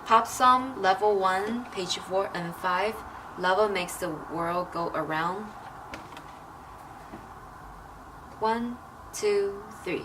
Pop song, level 1, page 4 and 5. Love makes the world go around. 1, 2, 3.